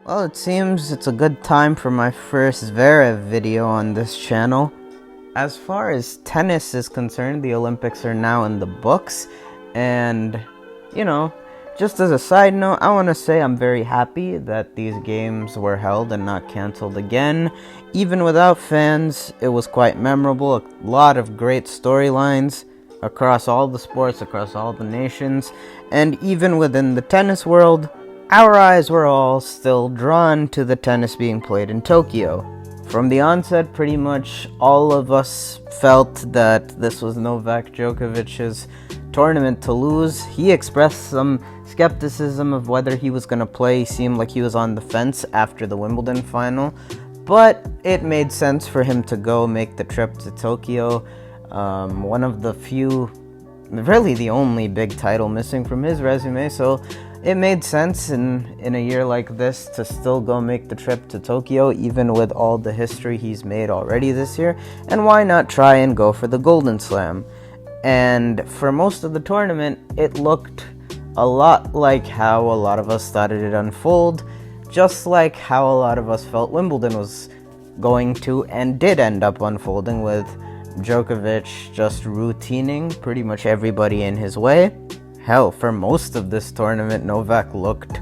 Well, it seems it's a good time for my first Zverev video on this channel. As far as tennis is concerned, the Olympics are now in the books, and, just as a side note, I want to say I'm very happy that these games were held and not canceled again. Even without fans, it was quite memorable, a lot of great storylines across all the sports, across all the nations, and even within the tennis world, our eyes were all still drawn to the tennis being played in Tokyo. From the onset, pretty much all of us felt that this was Novak Djokovic's tournament to lose. He expressed some skepticism of whether he was going to play. He seemed like he was on the fence after the Wimbledon final, but it made sense for him to go make the trip to Tokyo. One of the few, really the only big title missing from his resume, so it made sense in a year like this to still go make the trip to Tokyo, even with all the history he's made already this year, and why not try and go for the Golden Slam? And for most of the tournament, it looked a lot like how a lot of us thought it'd unfold, just like how a lot of us felt Wimbledon was going to and did end up unfolding, with Djokovic just routining pretty much everybody in his way. Hell, for most of this tournament, Novak looked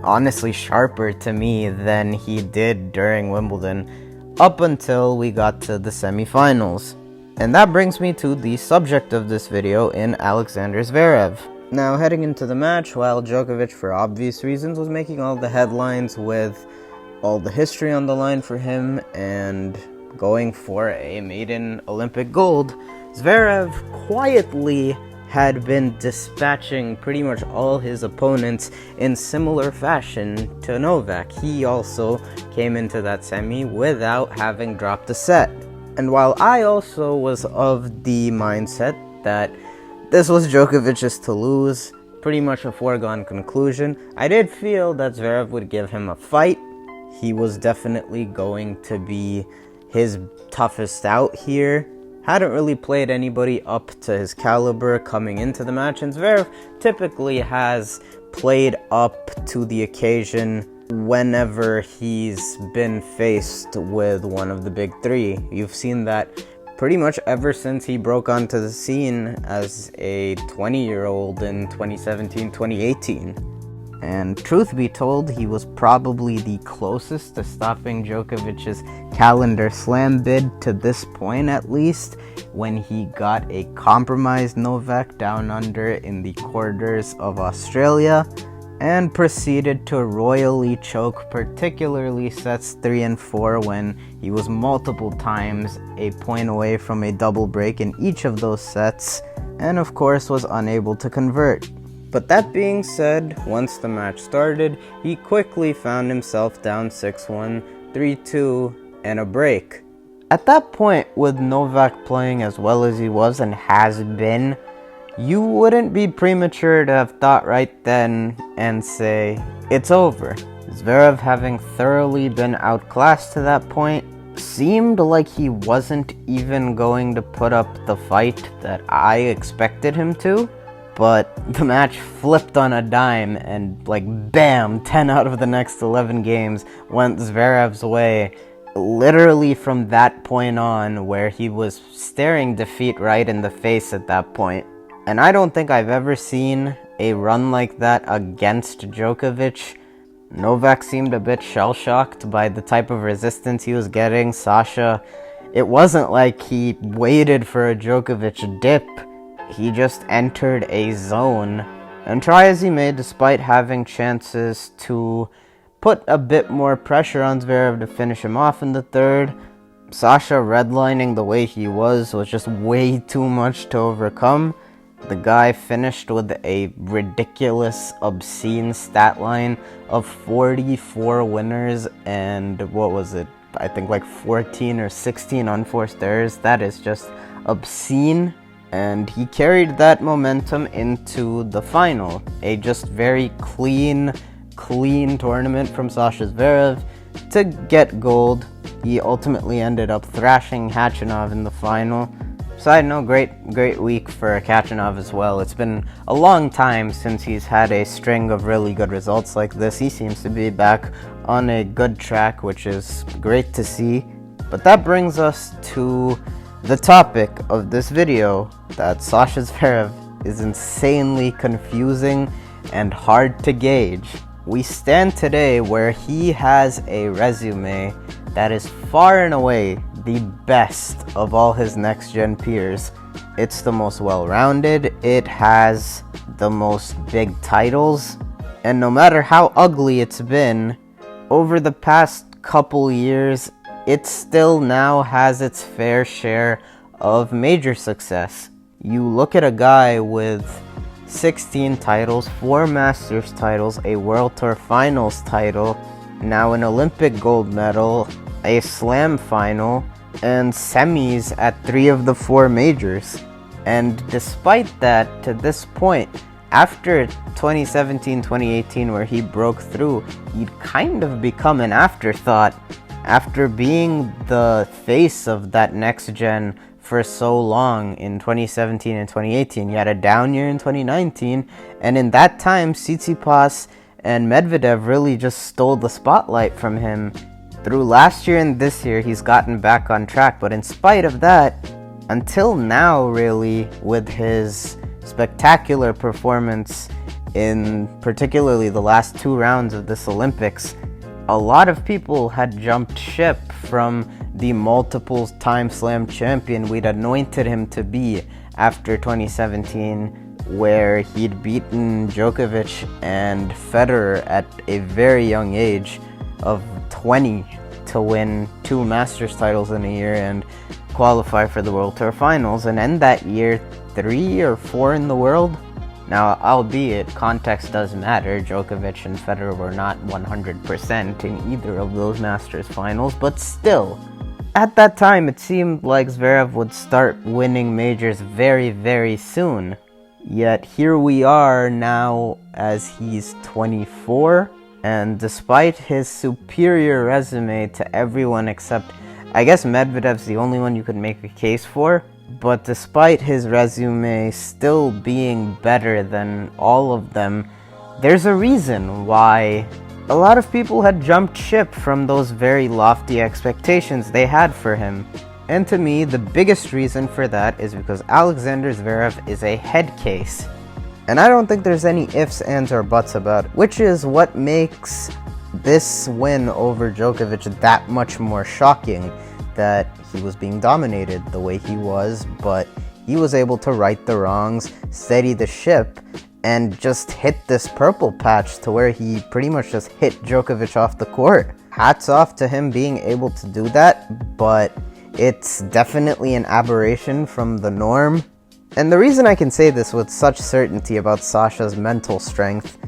honestly sharper to me than he did during Wimbledon, up until we got to the semifinals. And that brings me to the subject of this video in Alexander Zverev. Now, heading into the match, while Djokovic, for obvious reasons, was making all the headlines with all the history on the line for him and going for a maiden Olympic gold, Zverev quietly had been dispatching pretty much all his opponents in similar fashion to Novak. He also came into that semi without having dropped a set. And while I also was of the mindset that this was Djokovic's to lose, pretty much a foregone conclusion, I did feel that Zverev would give him a fight. He was definitely going to be his toughest out here. Hadn't really played anybody up to his caliber coming into the match, and Zverev typically has played up to the occasion whenever he's been faced with one of the big three. You've seen that pretty much ever since he broke onto the scene as a 20-year-old in 2017-2018. And truth be told, he was probably the closest to stopping Djokovic's calendar slam bid to this point, at least, when he got a compromised Novak down under in the quarters of Australia and proceeded to royally choke, particularly sets 3 and 4, when he was multiple times a point away from a double break in each of those sets, and of course was unable to convert. But that being said, once the match started, he quickly found himself down 6-1, 3-2, and a break. At that point, with Novak playing as well as he was and has been, you wouldn't be premature to have thought right then and say, it's over. Zverev, having thoroughly been outclassed to that point, seemed like he wasn't even going to put up the fight that I expected him to. But the match flipped on a dime, and bam, 10 out of the next 11 games went Zverev's way. Literally from that point on, where he was staring defeat right in the face at that point. And I don't think I've ever seen a run like that against Djokovic. Novak seemed a bit shell-shocked by the type of resistance he was getting. Sasha, it wasn't like he waited for a Djokovic dip. He just entered a zone, and try as he may, despite having chances to put a bit more pressure on Zverev to finish him off in the third, Sasha redlining the way he was just way too much to overcome. The guy finished with a ridiculous, obscene stat line of 44 winners and I think 14 or 16 unforced errors. That is just obscene. And he carried that momentum into the final. A just very clean tournament from Sasha Zverev to get gold. He ultimately ended up thrashing Khachanov in the final. Side note, great week for Khachanov as well. It's been a long time since he's had a string of really good results like this. He seems to be back on a good track, which is great to see. But that brings us to the topic of this video, that Sasha Zverev is insanely confusing and hard to gauge. We stand today where he has a resume that is far and away the best of all his next-gen peers. It's the most well-rounded, it has the most big titles, and no matter how ugly it's been, over the past couple years, it still now has its fair share of major success. You look at a guy with 16 titles, 4 Masters titles, a World Tour Finals title, now an Olympic gold medal, a Slam final, and semis at 3 of the 4 majors. And despite that, to this point, after 2017-2018 where he broke through, he'd kind of become an afterthought. After being the face of that next gen for so long in 2017 and 2018, he had a down year in 2019, and in that time, Tsitsipas and Medvedev really just stole the spotlight from him. Through last year and this year, he's gotten back on track, but in spite of that, until now really, with his spectacular performance in particularly the last 2 rounds of this Olympics, a lot of people had jumped ship from the multiple time slam champion we'd anointed him to be after 2017, where he'd beaten Djokovic and Federer at a very young age of 20 to win 2 Masters titles in a year and qualify for the World Tour Finals, and end that year 3 or 4 in the world. Now, albeit context does matter, Djokovic and Federer were not 100% in either of those Masters finals, but still, at that time it seemed like Zverev would start winning majors very, very soon. Yet here we are now as he's 24, and despite his superior resume to everyone except, I guess Medvedev's the only one you could make a case for, but despite his resume still being better than all of them, there's a reason why a lot of people had jumped ship from those very lofty expectations they had for him. And to me, the biggest reason for that is because Alexander Zverev is a head case. And I don't think there's any ifs, ands, or buts about it, which is what makes this win over Djokovic that much more shocking, that he was being dominated the way he was, but he was able to right the wrongs, steady the ship, and just hit this purple patch to where he pretty much just hit Djokovic off the court. Hats off to him being able to do that, but it's definitely an aberration from the norm. And the reason I can say this with such certainty about Sasha's mental strength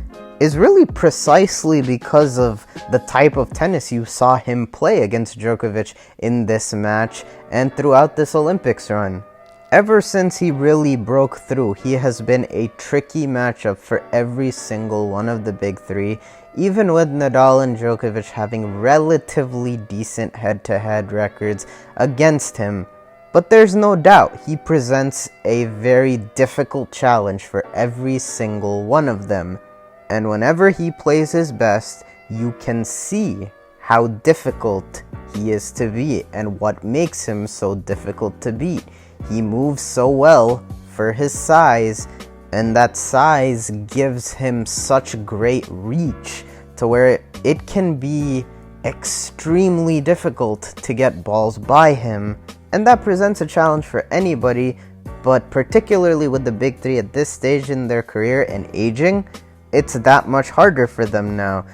is really precisely because of the type of tennis you saw him play against Djokovic in this match and throughout this Olympics run. Ever since he really broke through, he has been a tricky matchup for every single one of the big 3, even with Nadal and Djokovic having relatively decent head-to-head records against him. But there's no doubt he presents a very difficult challenge for every single one of them. And whenever he plays his best, you can see how difficult he is to beat and what makes him so difficult to beat. He moves so well for his size, and that size gives him such great reach to where it can be extremely difficult to get balls by him. And that presents a challenge for anybody, but particularly with the big 3 at this stage in their career and aging, it's that much harder for them now.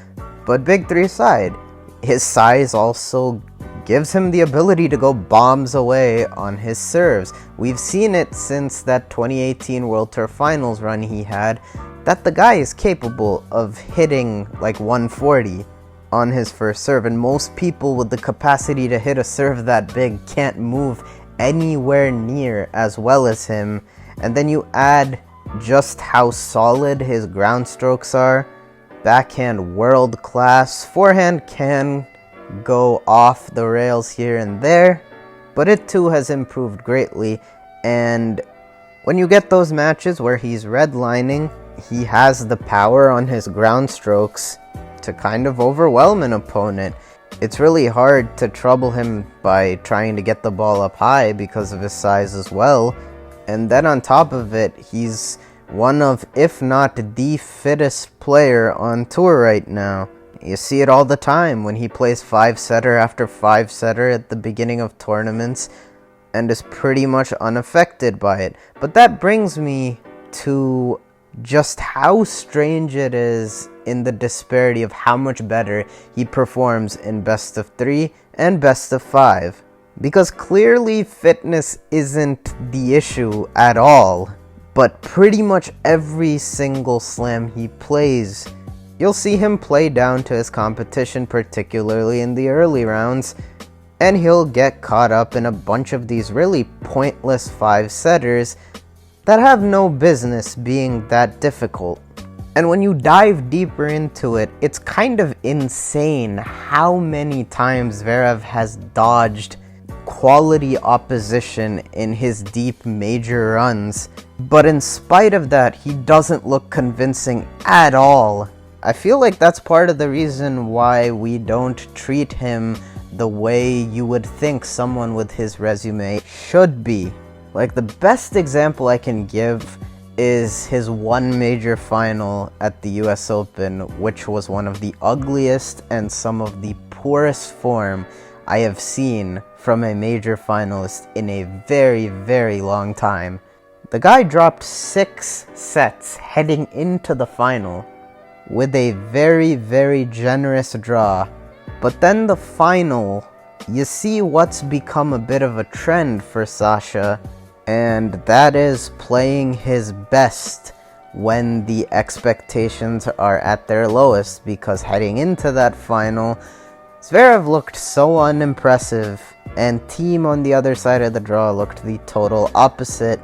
But big 3 aside, his size also gives him the ability to go bombs away on his serves. We've seen it since that 2018 World Tour Finals run he had, that the guy is capable of hitting like 140 on his first serve, and most people with the capacity to hit a serve that big can't move anywhere near as well as him. And then you add just how solid his ground strokes are. Backhand world class, forehand can go off the rails here and there, but it too has improved greatly. And when you get those matches where he's redlining, he has the power on his ground strokes to kind of overwhelm an opponent. It's really hard to trouble him by trying to get the ball up high because of his size as well. And then on top of it, he's one of, if not the fittest player on tour right now. You see it all the time when he plays 5-setter after 5-setter at the beginning of tournaments and is pretty much unaffected by it. But that brings me to just how strange it is in the disparity of how much better he performs in best of 3 and best of 5. Because clearly fitness isn't the issue at all, but pretty much every single slam he plays, you'll see him play down to his competition, particularly in the early rounds, and he'll get caught up in a bunch of these really pointless 5-setters that have no business being that difficult. And when you dive deeper into it, it's kind of insane how many times Zverev has dodged quality opposition in his deep major runs, but in spite of that, he doesn't look convincing at all. I feel like that's part of the reason why we don't treat him the way you would think someone with his resume should be. Like, the best example I can give is his one major final at the US Open, which was one of the ugliest and some of the poorest form I have seen from a major finalist in a very, very long time. The guy dropped 6 sets heading into the final with a very, very generous draw. But then the final, you see what's become a bit of a trend for Sasha, and that is playing his best when the expectations are at their lowest, because heading into that final, Zverev looked so unimpressive, and Thiem on the other side of the draw looked the total opposite,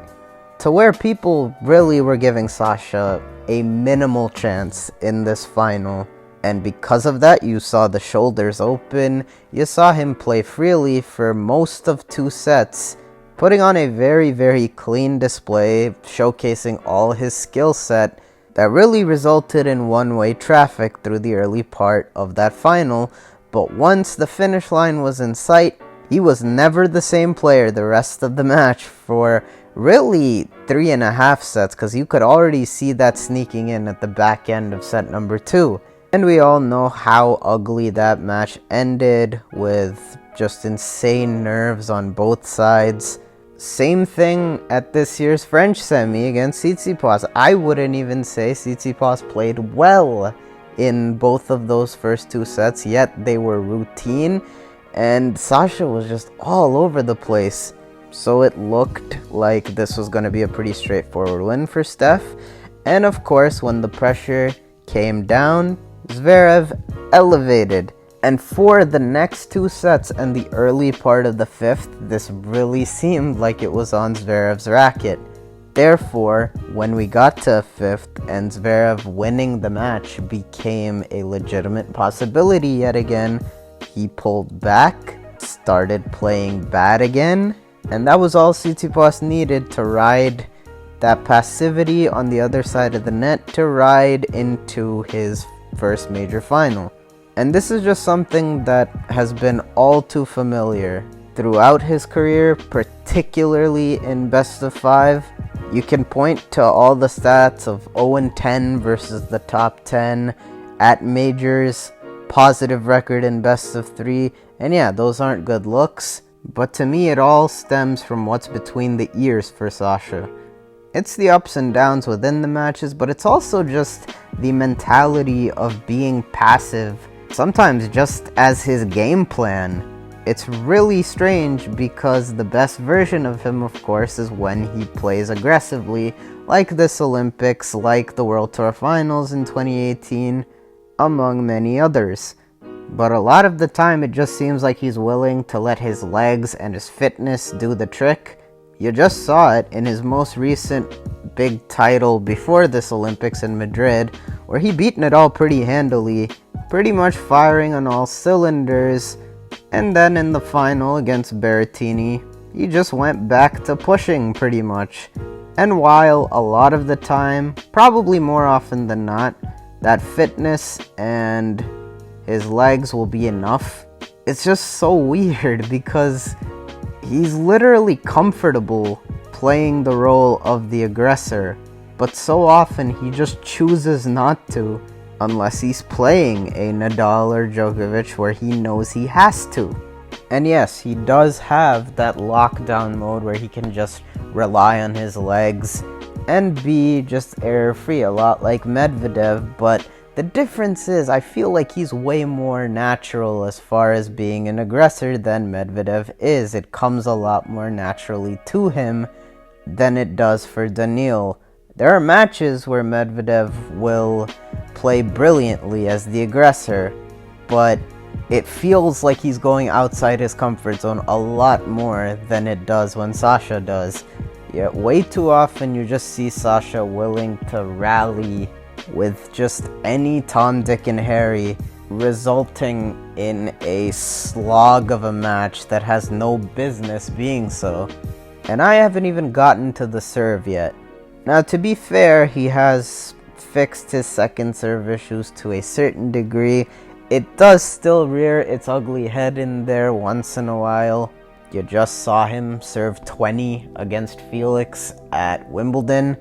to where people really were giving Sasha a minimal chance in this final. And because of that, you saw the shoulders open, you saw him play freely for most of 2 sets, putting on a very, very clean display, showcasing all his skill set that really resulted in one-way traffic through the early part of that final. But once the finish line was in sight, he was never the same player the rest of the match for really 3.5 sets, because you could already see that sneaking in at the back end of set number 2. And we all know how ugly that match ended, with just insane nerves on both sides. Same thing at this year's French semi against Tsitsipas. I wouldn't even say Tsitsipas played well in both of those first 2 sets, yet they were routine, and Sasha was just all over the place. So it looked like this was going to be a pretty straightforward win for Steph. And of course, when the pressure came down, Zverev elevated. And for the next 2 sets and the early part of the 5th, this really seemed like it was on Zverev's racket. Therefore, when we got to 5th and Zverev winning the match became a legitimate possibility yet again, he pulled back, started playing bad again, and that was all Tsitsipas needed to ride that passivity on the other side of the net, to ride into his first major final. And this is just something that has been all too familiar throughout his career, particularly in best of 5. You can point to all the stats of 0-10 versus the top 10 at majors, positive record in best of 3, and yeah, those aren't good looks, but to me it all stems from what's between the ears for Sasha. It's the ups and downs within the matches, but it's also just the mentality of being passive, sometimes just as his game plan. It's really strange because the best version of him, of course, is when he plays aggressively, like this Olympics, like the World Tour Finals in 2018, among many others. But a lot of the time it just seems like he's willing to let his legs and his fitness do the trick. You just saw it in his most recent big title before this Olympics in Madrid, where he beat Nadal pretty handily, pretty much firing on all cylinders. And then in the final against Berrettini, he just went back to pushing pretty much. And while a lot of the time, probably more often than not, that fitness and his legs will be enough. It's just so weird because he's literally comfortable playing the role of the aggressor, but so often he just chooses not to unless he's playing a Nadal or Djokovic where he knows he has to. And yes, he does have that lockdown mode where he can just rely on his legs and be just error-free, a lot like Medvedev, but the difference is I feel like he's way more natural as far as being an aggressor than Medvedev is. It comes a lot more naturally to him than it does for Daniil. There are matches where Medvedev will play brilliantly as the aggressor, but it feels like he's going outside his comfort zone a lot more than it does when Sasha does. Yet way too often you just see Sasha willing to rally with just any Tom, Dick, and Harry, resulting in a slog of a match that has no business being so. And I haven't even gotten to the serve yet. Now, to be fair, he has fixed his second serve issues to a certain degree. It does still rear its ugly head in there once in a while. You just saw him serve 20 against Felix at Wimbledon.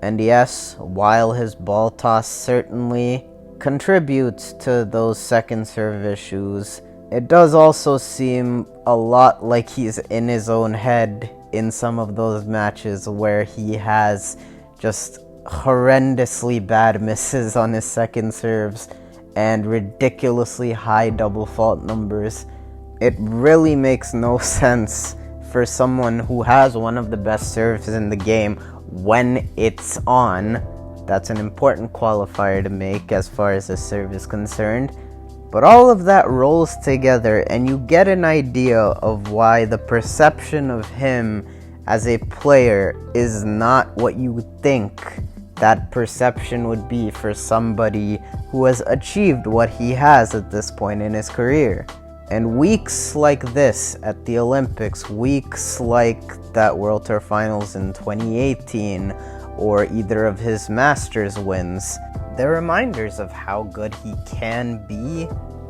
And yes, while his ball toss certainly contributes to those second serve issues, it does also seem a lot like he's in his own head in some of those matches where he has just horrendously bad misses on his second serves and ridiculously high double fault numbers. It really makes no sense for someone who has one of the best serves in the game when it's on. That's an important qualifier to make as far as the serve is concerned. But all of that rolls together and you get an idea of why the perception of him as a player is not what you would think that perception would be for somebody who has achieved what he has at this point in his career. And weeks like this at the Olympics, weeks like that World Tour Finals in 2018, or either of his Masters wins, they're reminders of how good he can be,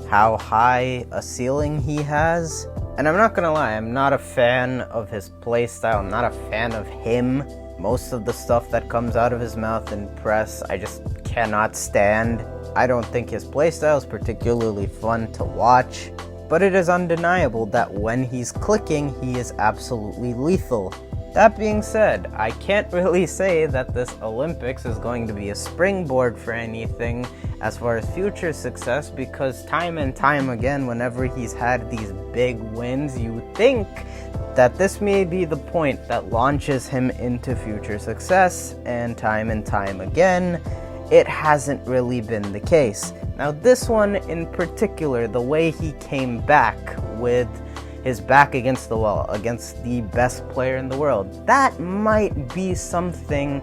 how high a ceiling he has. And I'm not gonna lie, I'm not a fan of his playstyle, I'm not a fan of him. Most of the stuff that comes out of his mouth in press, I just cannot stand. I don't think his playstyle is particularly fun to watch, but it is undeniable that when he's clicking, he is absolutely lethal. That being said, I can't really say that this Olympics is going to be a springboard for anything as far as future success, because time and time again, whenever he's had these big wins, you think that this may be the point that launches him into future success, and time again, it hasn't really been the case. Now this one in particular, the way he came back with his back against the wall, against the best player in the world, that might be something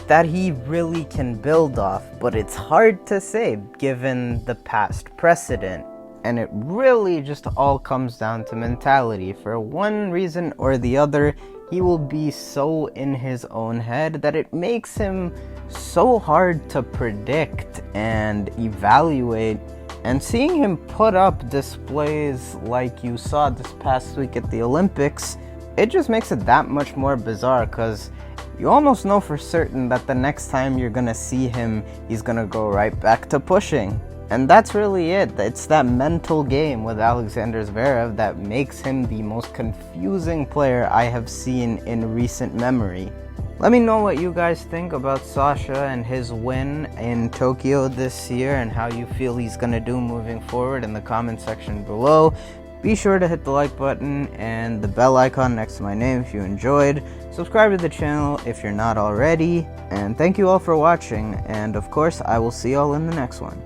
that he really can build off, but it's hard to say given the past precedent. And it really just all comes down to mentality. For one reason or the other, he will be so in his own head that it makes him so hard to predict and evaluate. And seeing him put up displays like you saw this past week at the Olympics, it just makes it that much more bizarre, because you almost know for certain that the next time you're gonna see him, he's gonna go right back to pushing. And that's really it. It's that mental game with Alexander Zverev that makes him the most confusing player I have seen in recent memory. Let me know what you guys think about Sasha and his win in Tokyo this year, and how you feel he's going to do moving forward in the comment section below. Be sure to hit the like button and the bell icon next to my name if you enjoyed. Subscribe to the channel if you're not already. And thank you all for watching. And of course, I will see you all in the next one.